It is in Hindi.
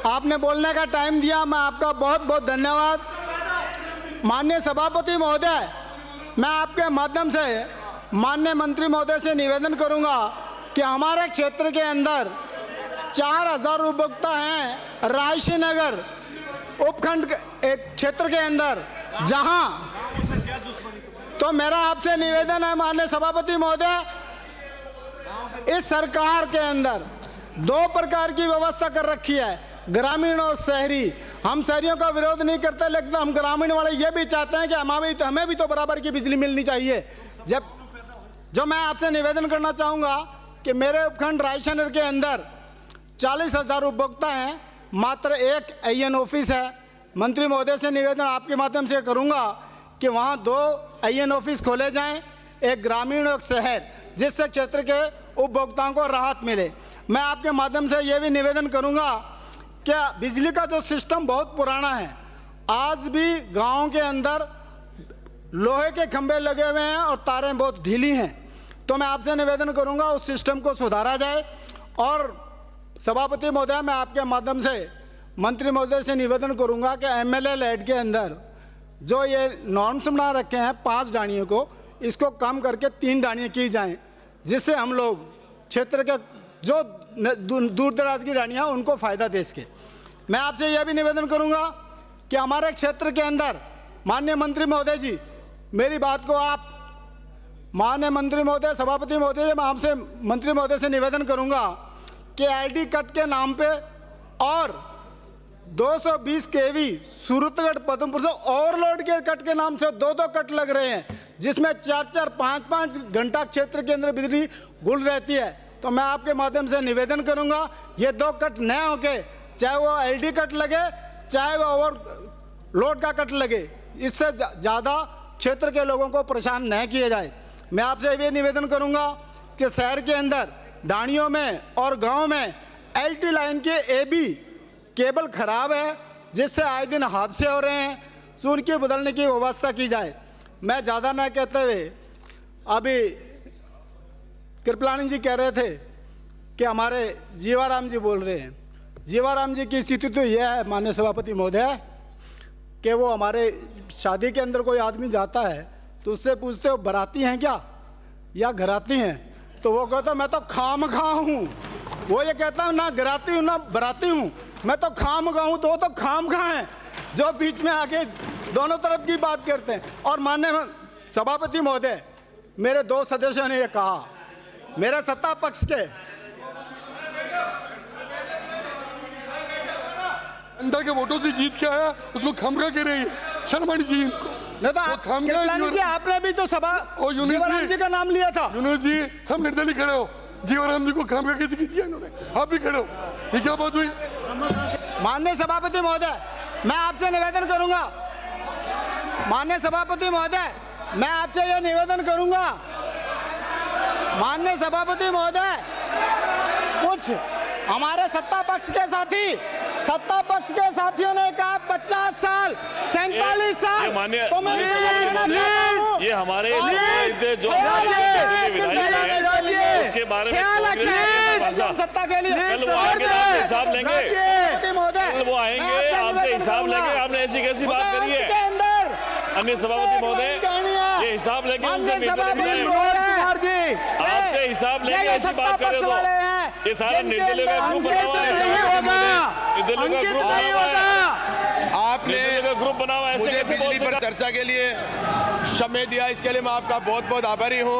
आपने बोलने का टाइम दिया, मैं आपका बहुत बहुत धन्यवाद। माननीय सभापति महोदय, मैं आपके माध्यम से माननीय मंत्री महोदय से निवेदन करूंगा कि हमारे क्षेत्र के अंदर 4000 उपभोक्ता हैं रायसी नगर उपखंड एक क्षेत्र के अंदर, जहां तो मेरा आपसे निवेदन है माननीय सभापति महोदय, इस सरकार के अंदर 2 प्रकार की व्यवस्था कर रखी है, ग्रामीण और शहरी। हम शहरियों का विरोध नहीं करते, लेकिन हम ग्रामीण वाले ये भी चाहते हैं कि हमें भी तो बराबर की बिजली मिलनी चाहिए। जब जो मैं आपसे निवेदन करना चाहूँगा कि मेरे उपखंड रायचंद्र के अंदर 40,000 उपभोक्ता हैं, मात्र एक AN ऑफिस है। मंत्री महोदय से निवेदन आपके माध्यम से करूँगा कि वहाँ 2 AN ऑफिस खोले जाएं, एक ग्रामीण और शहर, जिससे क्षेत्र के उपभोक्ताओं को राहत मिले। मैं आपके माध्यम से ये भी निवेदन करूँगा कि बिजली का जो सिस्टम बहुत पुराना है, आज भी गाँव के अंदर लोहे के खंभे लगे हुए हैं और तारें बहुत ढीली हैं। तो मैं आपसे निवेदन करूंगा उस सिस्टम को सुधारा जाए। और सभापति महोदय, मैं आपके माध्यम से मंत्री महोदय से निवेदन करूंगा कि MLA लैड के अंदर जो ये नॉर्म्स बना रखे हैं 5 डाणियों को, इसको कम करके 3 डाणियाँ की जाएं, जिससे हम लोग क्षेत्र के जो दूर दराज की डाणियाँ उनको फ़ायदा दे सके। मैं आपसे यह भी निवेदन करूंगा कि हमारे क्षेत्र के अंदर माननीय मंत्री महोदय जी, मेरी बात को आप माननीय मंत्री महोदय, सभापति महोदय, मैं आपसे मंत्री महोदय से निवेदन करूंगा कि LD कट के नाम पे और 220 kV सूरतगढ़ पद्मपुर से ओवरलोड के कट के नाम से 2-2 कट लग रहे हैं, जिसमें 4-4, 5-5 घंटा क्षेत्र के अंदर बिजली गुल रहती है। तो मैं आपके माध्यम से निवेदन करूंगा ये 2 कट न होके, चाहे वो LD कट लगे चाहे वो ओवरलोड का कट लगे, इससे ज़्यादा क्षेत्र के लोगों को परेशान न किया जाए। मैं आपसे ये निवेदन करूंगा कि शहर के अंदर डाणियों में और गांव में LT लाइन के AB केबल खराब है, जिससे आए दिन हादसे हो रहे हैं, तो उनकी बदलने की व्यवस्था की जाए। मैं ज़्यादा न कहते हुए, अभी कृपलानी जी कह रहे थे कि हमारे जीवाराम जी बोल रहे हैं। जीवाराम जी की स्थिति तो यह है माननीय सभापति महोदय कि वो हमारे शादी के अंदर कोई आदमी जाता है तो उससे पूछते हो बराती हैं क्या या घराती हैं, तो वो कहता मैं तो खामखा हूँ। वो ये कहता है ना घराती हूँ ना बराती हूँ, मैं तो खामखा हूँ, तो वो तो खामखा हैं जो बीच में आके दोनों तरफ की बात करते हैं। और माननीय सभापति महोदय, मेरे 2 सदस्यों ने ये कहा, मेरे सत्ता पक्ष के अंदर के वोटों से जीत के आया, उसको खामखा कह रही है, शर्मा जी इनको। नहीं तो कृपलानी जी, आपने भी तो जीवाराम जी का नाम लिया था। यूनुस जी सब निर्दलीय खड़े हो, जीवाराम जी को खामखा कैसे किया इन्होंने, आप भी खड़े हो, ये क्या बात हुई? माननीय सभापति महोदय, मैं आपसे निवेदन करूंगा, माननीय सभापति महोदय, मैं आपसे यह निवेदन करूंगा, माननीय सभापति महोदय, कुछ हमारे सत्ता पक्ष के साथियों ने कहा 50 साल 47 साल, तो मैं ये हमारे जो उसके बारे में सत्ता के लिए कल वो आएंगे, हिसाब लेंगे, कल वो आएंगे, आपसे हिसाब लेंगे, आपने ऐसी कैसी बात करी है। अन्य सभापति महोदय, ये हिसाब लेंगे, आपसे हिसाब लेंगे, ऐसी बात करें तो ये सारा निर्दलीय का ग्रुप बना हुआ है, निर्दलीय का ग्रुप बना हुआ है, आपने ग्रुप बना हुआ है, ऐसे मुझे बिजली पर चर्चा के लिए समय दिया, इसके लिए मैं आपका बहुत बहुत आभारी हूँ।